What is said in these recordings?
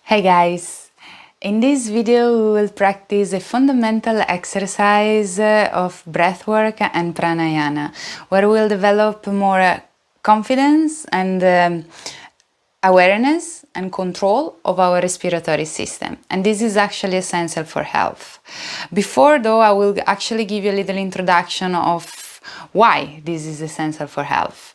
Hey guys! In this video we will practice a fundamental exercise of breathwork and pranayama, where we'll develop more confidence and awareness and control of our respiratory system. And this is actually essential for health. Before though, I will actually give you a little introduction of why this is essential for health.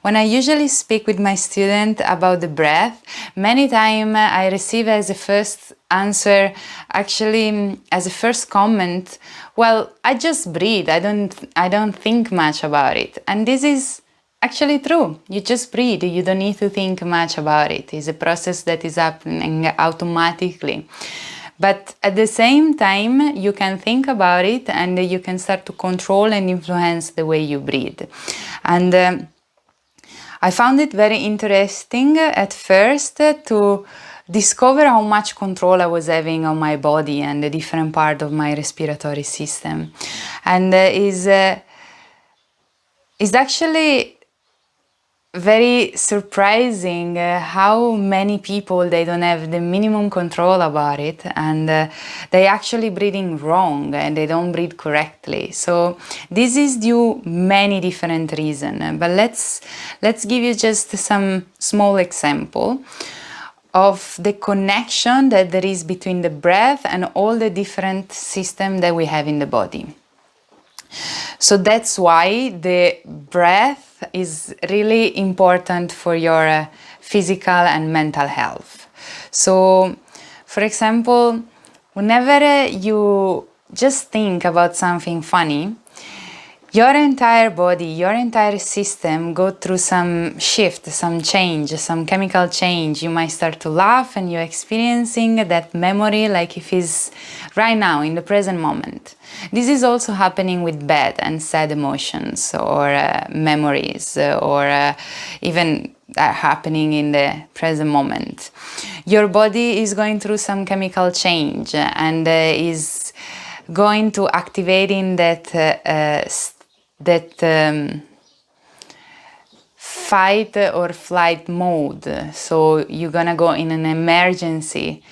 When I usually speak with my student about the breath, many times I receive as a first answer, actually as a first comment, well, I just breathe, I don't think much about it. And this is actually true. You just breathe, you don't need to think much about it. It's a process that is happening automatically. But at the same time, you can think about it and you can start to control and influence the way you breathe. And I found it very interesting at first to discover how much control I was having on my body and the different part of my respiratory system. And is actually very surprising how many people they don't have the minimum control about it, and they actually breathing wrong and they don't breathe correctly. So this is due many different reasons, but let's give you just some small example of the connection that there is between the breath and all the different systems that we have in the body. So that's why the breath is really important for your physical and mental health. So, for example, whenever you just think about something funny, your entire body, your entire system go through some shift, some change, some chemical change. You might start to laugh and you're experiencing that memory like if it's right now in the present moment. This is also happening with bad and sad emotions or memories or even happening in the present moment. Your body is going through some chemical change and is going to activating that fight or flight mode. So you're gonna go in an emergency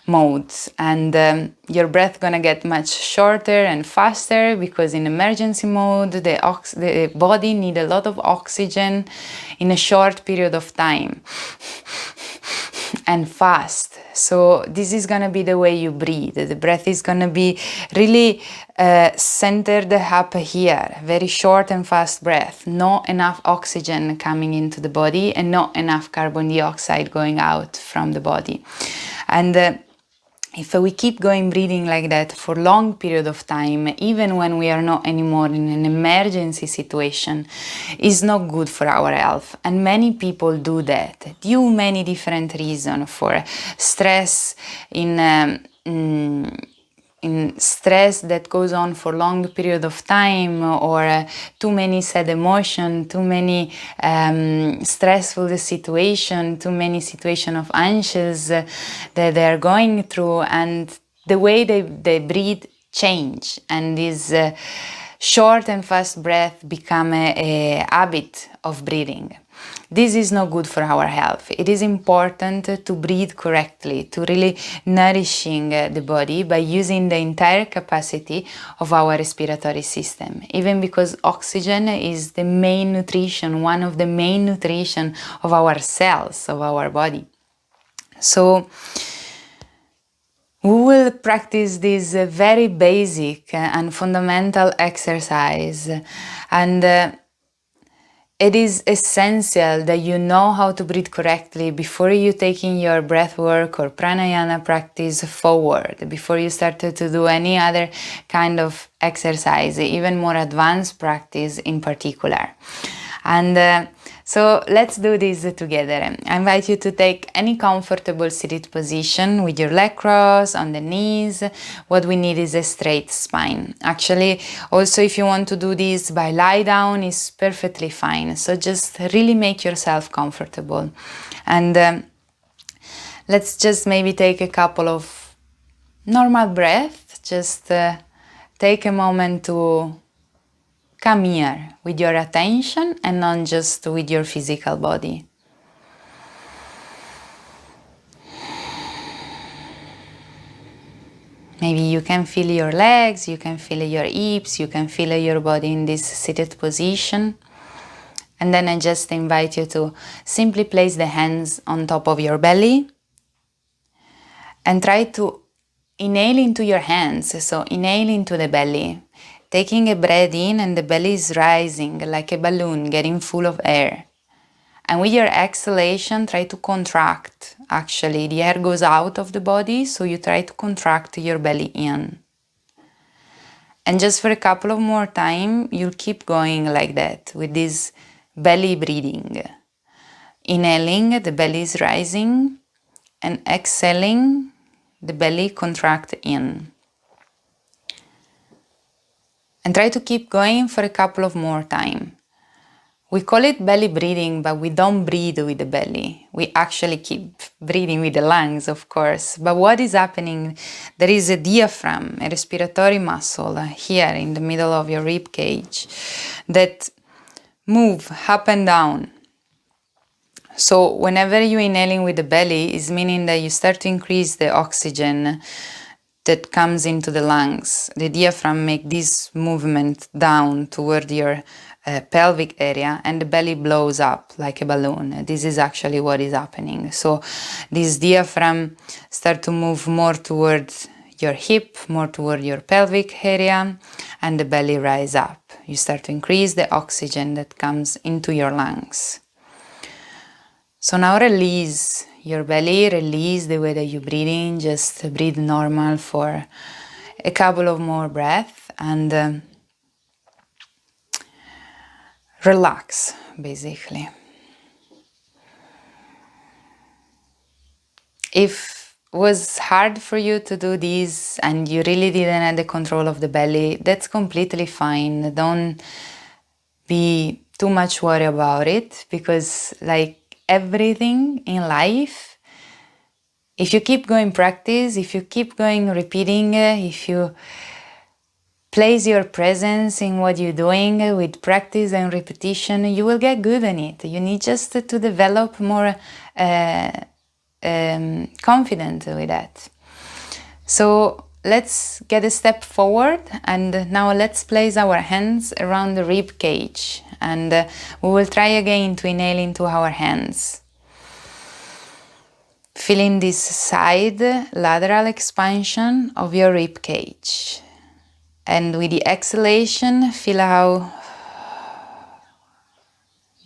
mode, and your breath gonna get much shorter and faster, because in emergency mode the body need a lot of oxygen in a short period of time and fast. So this is gonna be the way you breathe. The breath is gonna be really centered up here, very short and fast breath, not enough oxygen coming into the body and not enough carbon dioxide going out from the body. And if we keep going breathing like that for long period of time, even when we are not anymore in an emergency situation, is not good for our health. And many people do that due many different reasons, for stress, in stress that goes on for long period of time, or too many sad emotion, too many stressful situation, too many situation of anxious that they are going through, and the way they breathe change, and this short and fast breath become a habit of breathing. This is not good for our health. It is important to breathe correctly, to really nourishing the body by using the entire capacity of our respiratory system. Even because oxygen is the main nutrition, one of the main nutrition of our cells, of our body. So we will practice this very basic and fundamental exercise, and it is essential that you know how to breathe correctly before you taking your breath work or pranayama practice forward, before you start to do any other kind of exercise, even more advanced practice in particular. And so let's do this together. I invite you to take any comfortable seated position with your leg crossed on the knees. What we need is a straight spine. Actually, also if you want to do this by lie down, is perfectly fine. So just really make yourself comfortable. And let's just maybe take a couple of normal breaths. Just take a moment to come here with your attention and not just with your physical body. Maybe you can feel your legs, you can feel your hips, you can feel your body in this seated position. And then I just invite you to simply place the hands on top of your belly and try to inhale into your hands. So inhale into the belly, taking a breath in, and the belly is rising like a balloon, getting full of air. And with your exhalation, try to contract. Actually, the air goes out of the body, so you try to contract your belly in. And just for a couple of more time, you'll keep going like that with this belly breathing. Inhaling, the belly is rising, and exhaling, the belly contract in. And try to keep going for a couple of more time. We call it belly breathing, but we don't breathe with the belly. We actually keep breathing with the lungs, of course. But what is happening? There is a diaphragm, a respiratory muscle here in the middle of your rib cage that move up and down. So whenever you're inhaling with the belly, is meaning that you start to increase the oxygen that comes into the lungs. The diaphragm make this movement down toward your pelvic area, and the belly blows up like a balloon. This is actually what is happening. So this diaphragm start to move more toward your hip, more toward your pelvic area, and the belly rise up. You start to increase the oxygen that comes into your lungs. So now release your belly, release the way that you're breathing, just breathe normal for a couple of more breaths and relax, basically. If it was hard for you to do this and you really didn't have the control of the belly, that's completely fine. Don't be too much worried about it, because like everything in life, if you keep going practice, if you keep going repeating, if you place your presence in what you're doing with practice and repetition, you will get good at it. You need just to develop more confident with that. So let's get a step forward, and now let's place our hands around the rib cage, and we will try again to inhale into our hands. Feeling this side lateral expansion of your rib cage. And with the exhalation, feel how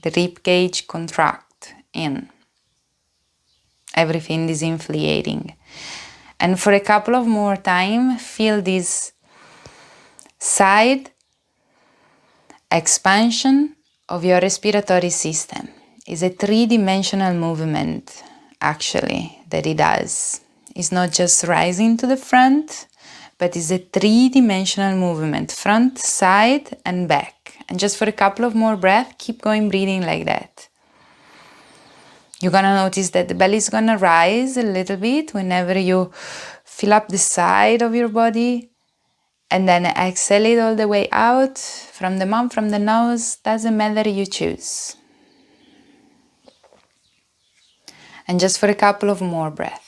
the rib cage contract in. Everything is inflating. And for a couple of more time, feel this side expansion of your respiratory system. It's a three-dimensional movement, actually, that it does. It's not just rising to the front, but it's a three-dimensional movement, front, side, and back. And just for a couple of more breaths, keep going breathing like that. You're gonna notice that the belly is gonna rise a little bit whenever you fill up the side of your body, and then exhale it all the way out from the mouth, from the nose, doesn't matter, you choose. And just for a couple of more breaths.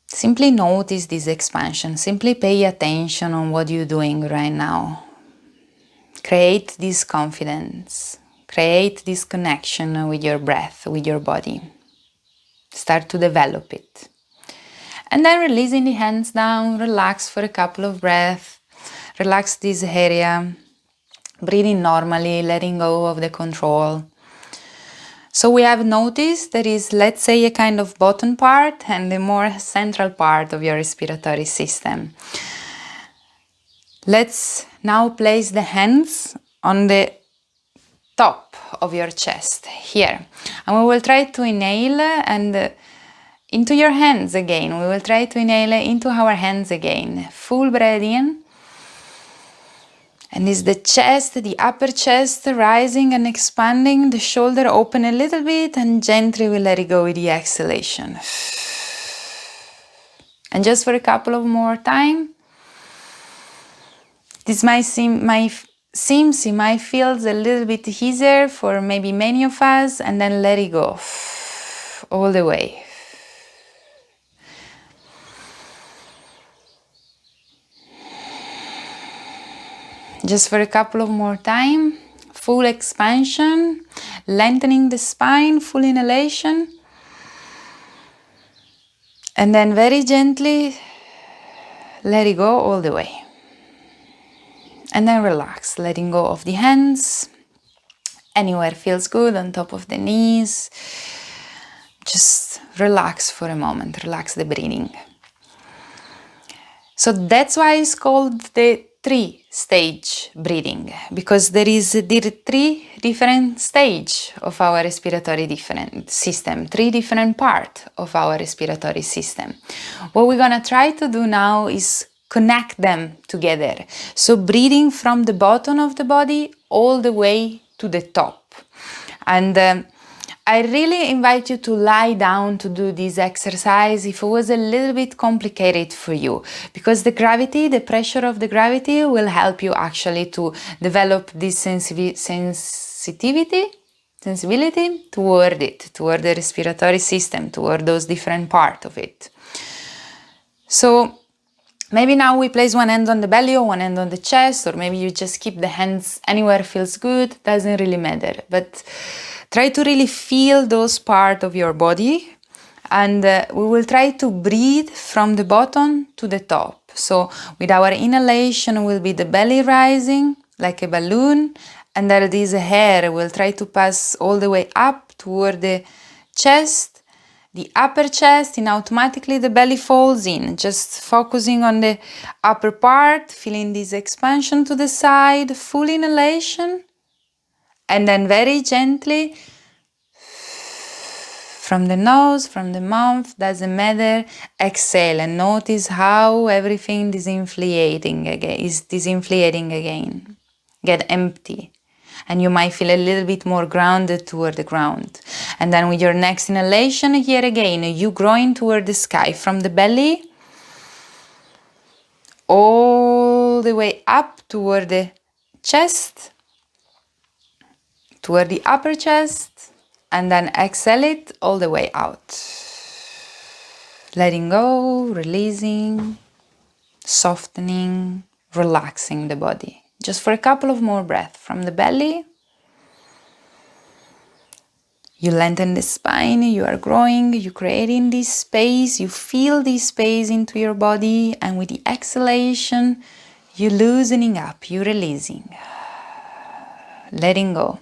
Simply notice this expansion. Simply pay attention on what you're doing right now. Create this confidence. Create this connection with your breath, with your body. Start to develop it. And then releasing the hands down, relax for a couple of breaths. Relax this area. Breathing normally, letting go of the control. So we have noticed there is, let's say, a kind of bottom part and the more central part of your respiratory system. Let's now place the hands on the top of your chest, here. And we will try to inhale and into your hands again. We will try to inhale into our hands again. Full breath in. And is the chest, the upper chest, rising and expanding, the shoulder open a little bit, and gently we let it go with the exhalation. And just for a couple of more time, this might feels a little bit easier for maybe many of us, and then let it go all the way. Just for a couple of more time. Full expansion, lengthening the spine, full inhalation. And then very gently let it go all the way. And then relax, letting go of the hands. Anywhere feels good, on top of the knees. Just relax for a moment, relax the breathing. So that's why it's called the 3-stage breathing, because there is 3 different stages of our respiratory system, 3 different parts of our respiratory system. What we're gonna try to do now is connect them together. So breathing from the bottom of the body all the way to the top. And I really invite you to lie down to do this exercise if it was a little bit complicated for you, because the gravity, the pressure of the gravity will help you actually to develop this sensibility toward it, toward the respiratory system, toward those different parts of it. So maybe now we place one hand on the belly or one hand on the chest, or maybe you just keep the hands anywhere feels good, doesn't really matter. But try to really feel those parts of your body, and we will try to breathe from the bottom to the top. So with our inhalation will be the belly rising like a balloon, and then this air will try to pass all the way up toward the chest, the upper chest, and automatically the belly falls in, just focusing on the upper part, feeling this expansion to the side, full inhalation. And then very gently, from the nose, from the mouth, doesn't matter, exhale and notice how everything is disinflating again. Get empty. And you might feel a little bit more grounded toward the ground. And then with your next inhalation, here again, you growing toward the sky, from the belly, all the way up toward the chest, toward the upper chest, and then exhale it all the way out. Letting go, releasing, softening, relaxing the body. Just for a couple of more breaths from the belly. You lengthen the spine, you are growing, you're creating this space, you feel this space into your body, and with the exhalation, you're loosening up, you're releasing, letting go.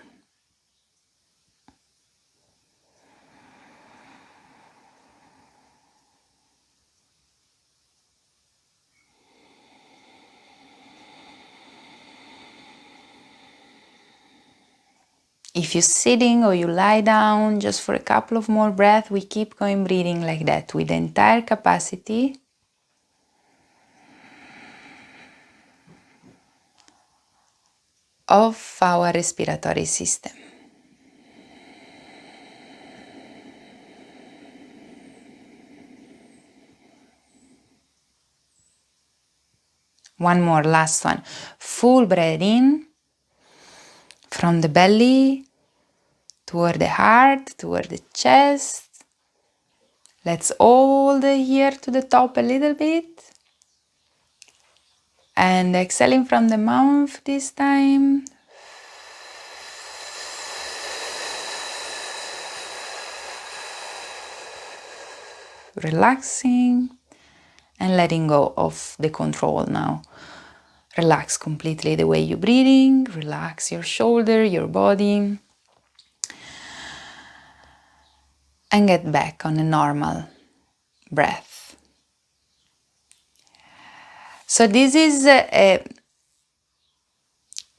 If you're sitting or you lie down, just for a couple of more breaths, we keep going breathing like that with the entire capacity of our respiratory system. One more, last one. Full breath in from the belly toward the heart, toward the chest. Let's hold here to the top a little bit. And exhaling from the mouth this time. Relaxing and letting go of the control now. Relax completely the way you're breathing. Relax your shoulder, your body. And get back on a normal breath. So this is a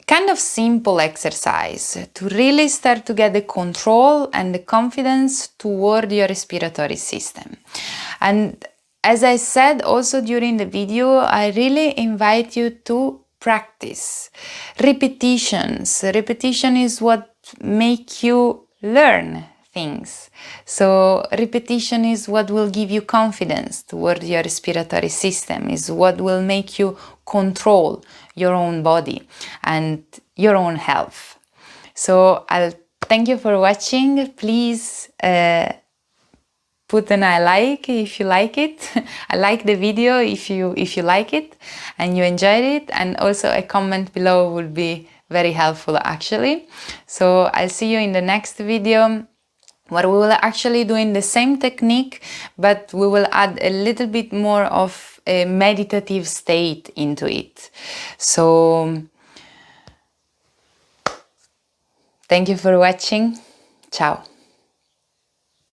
kind of simple exercise to really start to get the control and the confidence toward your respiratory system. And as I said also during the video, I really invite you to practice. Repetitions. Repetition is what makes you learn things. So repetition is what will give you confidence toward your respiratory system, is what will make you control your own body and your own health. So I'll thank you for watching. Please put an I like if you like it. I like the video if you like it and you enjoyed it, and also a comment below would be very helpful actually. So I'll see you in the next video, where we will actually doing the same technique, but we will add a little bit more of a meditative state into it. So thank you for watching. Ciao.